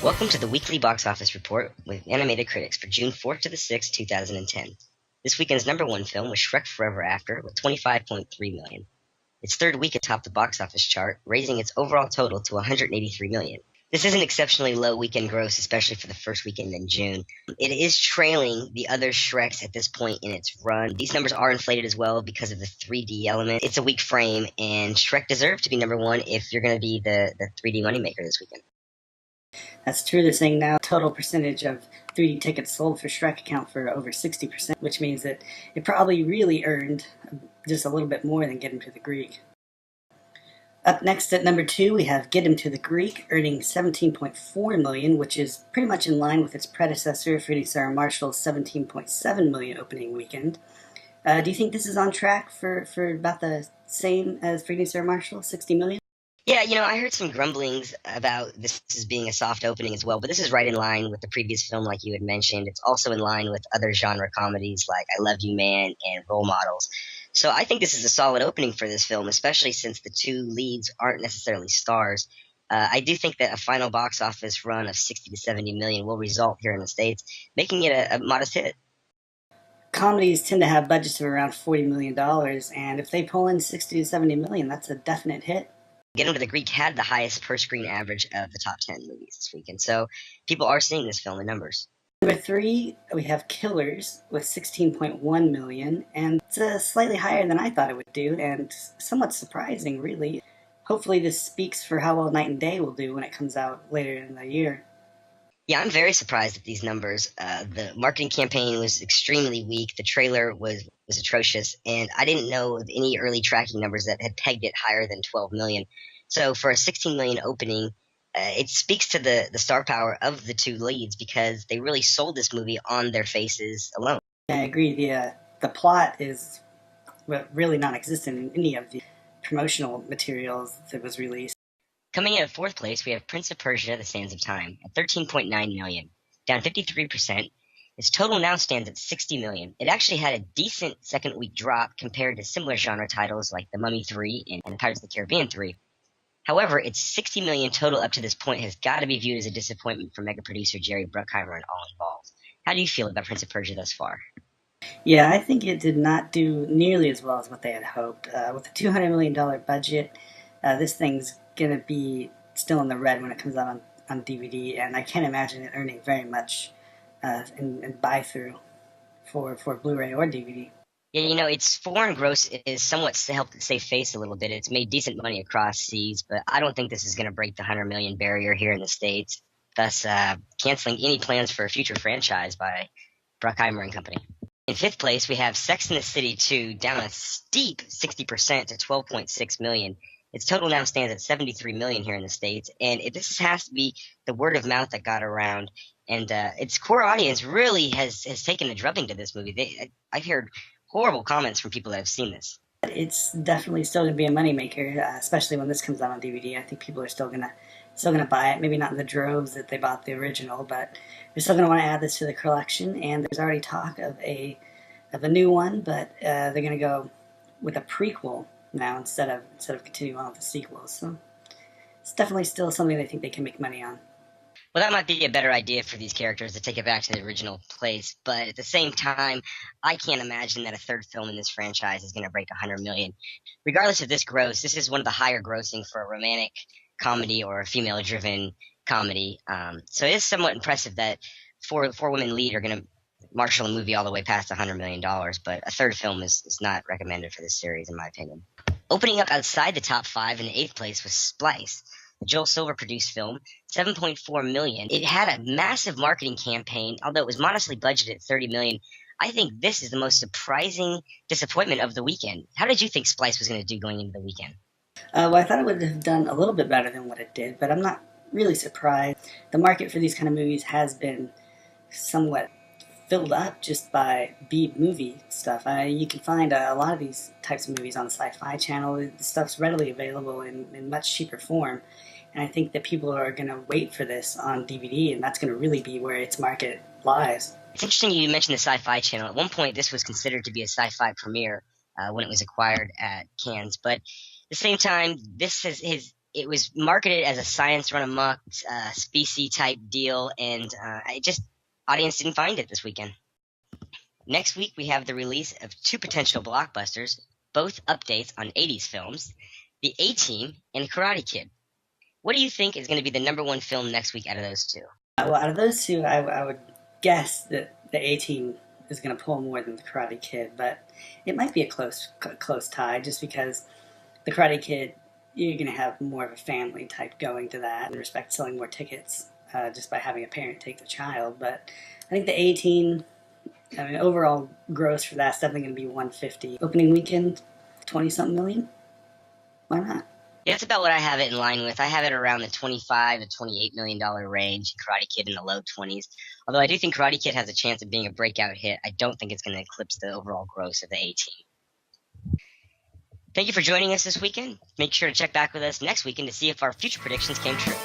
Welcome to the weekly box office report with Animated Critics for June 4th to the 6th, 2010. This weekend's number one film was Shrek Forever After with $25.3 million. Its third week atop the box office chart, raising its overall total to $183 million. This is an exceptionally low weekend gross, especially for the first weekend in June. It is trailing the other Shreks at this point in its run. These numbers are inflated as well because of the 3D element. It's a weak frame, and Shrek deserved to be number one if you're going to be the 3D moneymaker this weekend. That's true. They're saying now total percentage of 3D tickets sold for Shrek account for over 60%, which means that it probably really earned just a little bit more than Get Him to the Greek. Up next at number 2, we have Get Him to the Greek, earning $17.4 million, which is pretty much in line with its predecessor, Freddie Sarah Marshall's $17.7 million opening weekend. Do you think this is on track for about the same as Freddie Sarah Marshall, $60 million? Yeah, I heard some grumblings about this as being a soft opening as well, but this is right in line with the previous film, like you had mentioned. It's also in line with other genre comedies like I Love You Man and Role Models. So I think this is a solid opening for this film, especially since the two leads aren't necessarily stars. I do think that a final box office run of 60 to 70 million will result here in the States, making it a modest hit. Comedies tend to have budgets of around $40 million, and if they pull in 60 to 70 million, that's a definite hit. Get Him to the Greek had the highest per-screen average of the top 10 movies this weekend, so people are seeing this film in numbers. Number 3, we have Killers with $16.1 million, and it's slightly higher than I thought it would do, and somewhat surprising, really. Hopefully this speaks for how well Night and Day will do when it comes out later in the year. Yeah, I'm very surprised at these numbers. The marketing campaign was extremely weak. The trailer was atrocious, and I didn't know of any early tracking numbers that had pegged it higher than 12 million. So for a 16 million opening, it speaks to the star power of the two leads because they really sold this movie on their faces alone. I agree. The plot is really non-existent in any of the promotional materials that was released. Coming in at fourth place, we have Prince of Persia: The Sands of Time at $13.9 million, down 53%. Its total now stands at 60 million. It actually had a decent second week drop compared to similar genre titles like The Mummy 3 and Pirates of the Caribbean 3. However, its 60 million total up to this point has got to be viewed as a disappointment for mega producer Jerry Bruckheimer and all involved. How do you feel about Prince of Persia thus far? Yeah, I think it did not do nearly as well as what they had hoped. With a $200 million budget, this thing's going to be still in the red when it comes out on DVD, and I can't imagine it earning very much in buy-through for Blu-ray or DVD. Yeah, its foreign gross is somewhat helped it save face a little bit. It's made decent money across seas, but I don't think this is going to break the 100 million barrier here in the States, thus canceling any plans for a future franchise by Bruckheimer and Company. In fifth place, we have Sex and the City 2, down a steep 60% to 12.6 million. Its total now stands at 73 million here in the States, and this has to be the word of mouth that got around. And its core audience really has taken a drubbing to this movie. I've heard horrible comments from people that have seen this. It's definitely still going to be a moneymaker, especially when this comes out on DVD. I think people are still gonna buy it. Maybe not in the droves that they bought the original, but they're still gonna want to add this to the collection. And there's already talk of a new one, but they're gonna go with a prequel now instead of continuing on with the sequels. So it's definitely still something they think they can make money on. Well, that might be a better idea for these characters to take it back to the original place, but at the same time, I can't imagine that a third film in this franchise is going to break 100 million. Regardless of this gross, this is one of the higher grossing for a romantic comedy or a female-driven comedy. So it is somewhat impressive that four women lead are going to marshal a movie all the way past $100 million, but a third film is not recommended for this series, in my opinion. Opening up outside the top 5 in the 8th place was Splice, a Joel Silver produced film, $7.4 million. It had a massive marketing campaign, although it was modestly budgeted at $30 million. I think this is the most surprising disappointment of the weekend. How did you think Splice was going to do going into the weekend? Well, I thought it would have done a little bit better than what it did, but I'm not really surprised. The market for these kind of movies has been somewhat filled up just by B movie stuff. You can find a lot of these types of movies on the Sci-Fi Channel. The stuff's readily available in much cheaper form, and I think that people are going to wait for this on DVD, and that's going to really be where its market lies. It's interesting you mentioned the Sci-Fi Channel. At one point, this was considered to be a sci-fi premiere when it was acquired at Cannes, but at the same time, this has it was marketed as a science run amok, species type deal, and audience didn't find it this weekend. Next week, we have the release of two potential blockbusters, both updates on 80s films, The A-Team and Karate Kid. What do you think is going to be the number one film next week out of those two? Well, out of those two, I would guess that the A-Team is going to pull more than the Karate Kid, but it might be a close tie just because the Karate Kid, you're going to have more of a family type going to that in respect to selling more tickets just by having a parent take the child. But I think the A-Team, overall gross for that's definitely going to be 150. Opening weekend, 20-something million? Why not? Yeah, that's about what I have it in line with. I have it around the $25 to $28 million range, Karate Kid in the low 20s. Although I do think Karate Kid has a chance of being a breakout hit, I don't think it's going to eclipse the overall gross of the A-Team. Thank you for joining us this weekend. Make sure to check back with us next weekend to see if our future predictions came true.